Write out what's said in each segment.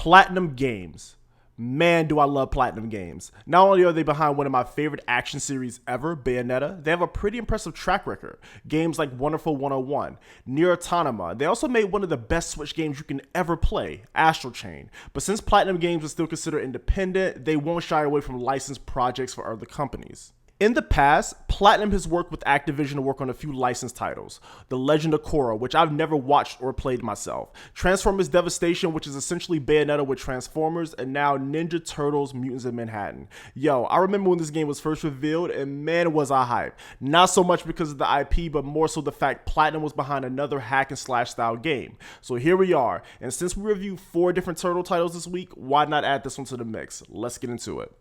Platinum Games. Man, do I love Platinum Games. Not only are they behind one of my favorite action series ever, Bayonetta, they have a pretty impressive track record. Games like Wonderful 101, Nier Automata. They also made one of the best Switch games you can ever play, Astral Chain. But since Platinum Games is still considered independent, they won't shy away from licensed projects for other companies. In the past, Platinum has worked with Activision to work on a few licensed titles. The Legend of Korra, which I've never watched or played myself. Transformers Devastation, which is essentially Bayonetta with Transformers. And now Ninja Turtles, Mutants in Manhattan. Yo, I remember when this game was first revealed, and man was I hyped. Not so much because of the IP, but more so the fact Platinum was behind another hack and slash style game. So here we are, and since we reviewed 4 different Turtle titles this week, why not add this one to the mix? Let's get into it.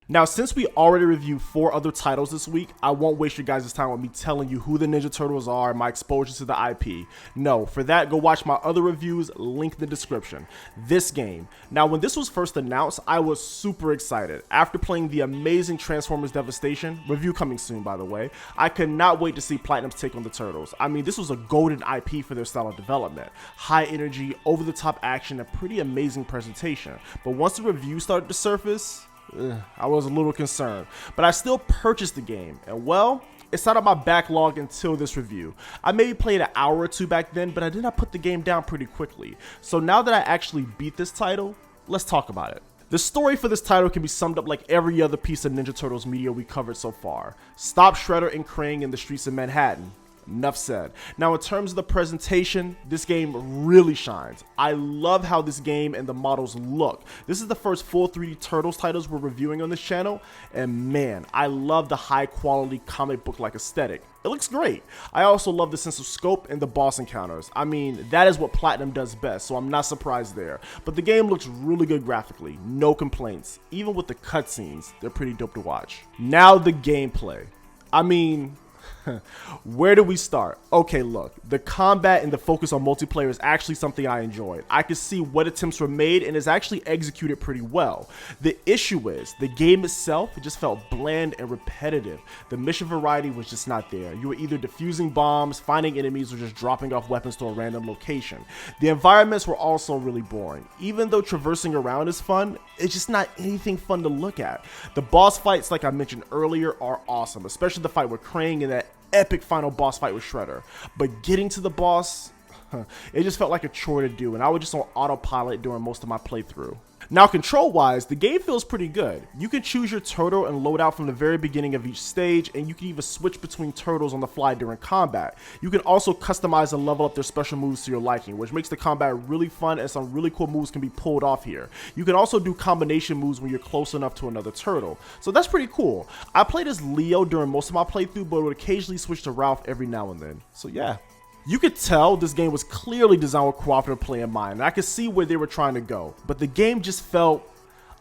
Now, since we already reviewed 4 other titles this week, I won't waste your guys' time with me telling you who the Ninja Turtles are and my exposure to the IP. No, for that, go watch my other reviews, link in the description. This game. Now, when this was first announced, I was super excited. After playing the amazing Transformers Devastation, review coming soon by the way, I could not wait to see Platinum's take on the Turtles. I mean, this was a golden IP for their style of development. High energy, over-the-top action, and pretty amazing presentation. But once the reviews started to surface, I was a little concerned, but I still purchased the game, and well, it's out of my backlog until this review. I maybe played an hour or 2 back then, but I did not put the game down pretty quickly. So now that I actually beat this title, let's talk about it. The story for this title can be summed up like every other piece of Ninja Turtles media we covered so far. Stop Shredder and Krang in the streets of Manhattan. Enough said. Now, in terms of the presentation, this game really shines. I love how this game and the models look. This is the first full 3D Turtles titles we're reviewing on this channel, and man, I love the high quality comic book like aesthetic. It looks great. I also love the sense of scope and the boss encounters. I mean, that is what Platinum does best, so I'm not surprised there. But the game looks really good graphically, no complaints. Even with the cutscenes, they're pretty dope to watch. Now the gameplay. I mean, where do we start? Okay, look, the combat and the focus on multiplayer is actually something I enjoyed. I could see what attempts were made and is actually executed pretty well. The issue is, the game itself, it just felt bland and repetitive. The mission variety was just not there. You were either defusing bombs, finding enemies, or just dropping off weapons to a random location. The environments were also really boring. Even though traversing around is fun, it's just not anything fun to look at. The boss fights, like I mentioned earlier, are awesome, especially the fight with Krang and that epic final boss fight with Shredder. But getting to the boss, it just felt like a chore to do, and I was just on autopilot during most of my playthrough. Now, control wise, the game feels pretty good. You can choose your turtle and load out from the very beginning of each stage, and you can even switch between turtles on the fly during combat. You can also customize and level up their special moves to your liking, which makes the combat really fun, and some really cool moves can be pulled off here. You can also do combination moves when you're close enough to another turtle, so that's pretty cool. I played as Leo during most of my playthrough, but would occasionally switch to Ralph every now and then, so yeah. You could tell this game was clearly designed with cooperative play in mind, and I could see where they were trying to go, but the game just felt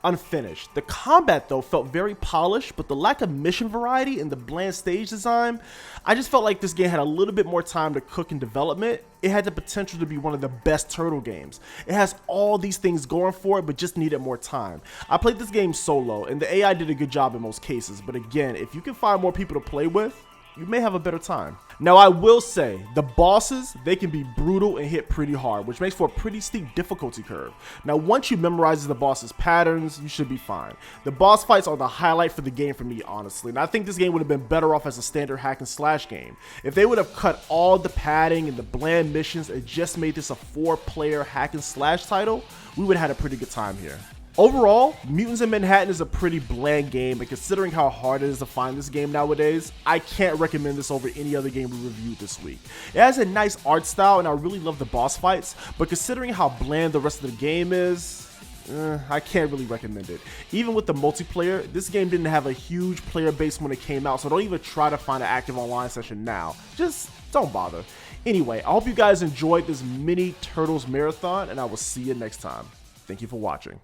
unfinished. The combat though felt very polished, but the lack of mission variety and the bland stage design, I just felt like this game had a little bit more time to cook in development. It had the potential to be one of the best Turtle games. It has all these things going for it, but just needed more time. I played this game solo, and the AI did a good job in most cases, but again, if you can find more people to play with, you may have a better time. Now, I will say, the bosses, they can be brutal and hit pretty hard, which makes for a pretty steep difficulty curve. Now, once you memorize the boss's patterns, you should be fine. The boss fights are the highlight for the game for me, honestly, and I think this game would have been better off as a standard hack and slash game. If they would have cut all the padding and the bland missions and just made this a 4-player hack and slash title, we would have had a pretty good time here. Overall, Mutants in Manhattan is a pretty bland game, and considering how hard it is to find this game nowadays, I can't recommend this over any other game we reviewed this week. It has a nice art style, and I really love the boss fights, but considering how bland the rest of the game is, I can't really recommend it. Even with the multiplayer, this game didn't have a huge player base when it came out, so don't even try to find an active online session now. Just don't bother. Anyway, I hope you guys enjoyed this mini Turtles marathon, and I will see you next time. Thank you for watching.